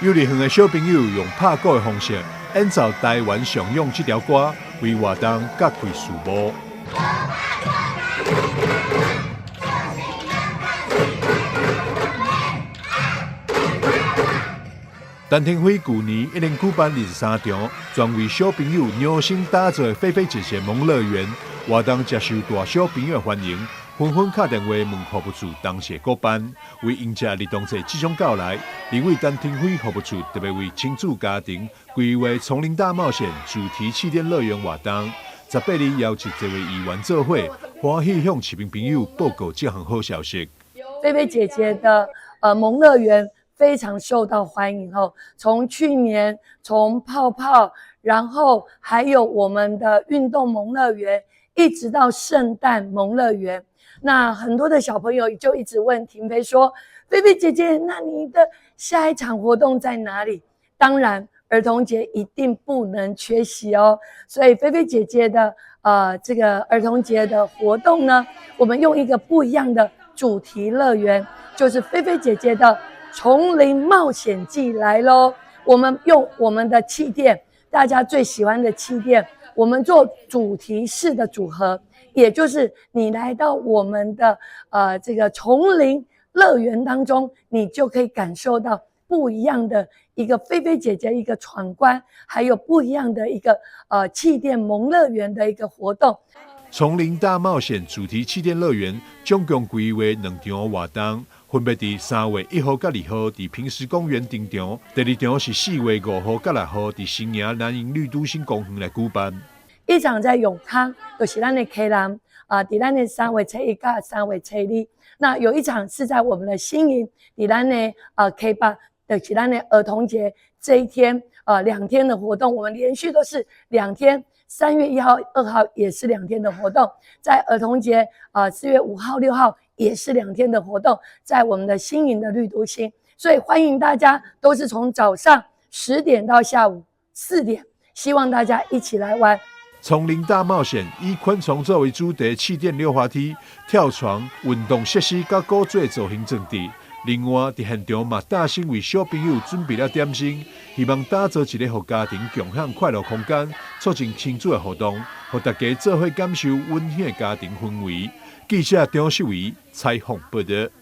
有日远的小朋友用拍鼓的方式演奏台湾常用这条歌，为活动揭开序幕。陈廷辉去年一连举办23场，专为小朋友量身打造的菲菲姐姐萌乐园，活动接受大小朋友的欢迎，纷纷打电话问服务处当时举办，为迎接儿童节即将到来，另为陈廷辉服务处特别为亲子家庭规划丛林大冒险主题气垫乐园活动。18日邀请这位议员做伙，欢喜向市民朋友报告这项好消息。菲菲姐姐的萌乐园非常受到欢迎哦，从去年从泡泡，然后还有我们的运动萌乐园，一直到圣诞萌乐园，那很多的小朋友就一直问婷菲说：“菲菲姐姐，那你的下一场活动在哪里？”当然，儿童节一定不能缺席哦。所以菲菲姐姐的这个儿童节的活动呢，我们用一个不一样的主题乐园，就是菲菲姐姐的丛林冒险记来咯。我们用我们的气垫，大家最喜欢的气垫，我们做主题式的组合，也就是你来到我们的这个丛林乐园当中，你就可以感受到不一样的一个菲菲姐姐一个闯关，还有不一样的一个气垫萌乐园的一个活动。丛林大冒险主题气垫乐园总共规划2场活动，分别伫3月1号甲2号伫平时公园登场，第2场是4月5号甲6号伫新营南营绿都新公园来举办。一场在永康，就是咱的溪南伫咱的3月初1甲3月初2。那有一场是在我们的新营，伫咱的K8，就是咱的儿童节这一天2天的活动，我们连续都是2天。3月1号、2号也是2天的活动，在儿童节4月5号、6号也是2天的活动，在我们的新营的绿都新，所以欢迎大家都是从早上10点到下午4点，希望大家一起来玩。丛林大冒险以昆虫作为主题，气垫溜滑梯、跳床、运动设施甲古迹造型阵地。另外，伫现场嘛，大心为小朋友准备了点心，希望打造一个互家庭共享快乐空间，促进亲子的活动，互大家做伙感受温馨的家庭氛围。记者张秀仪采访报道。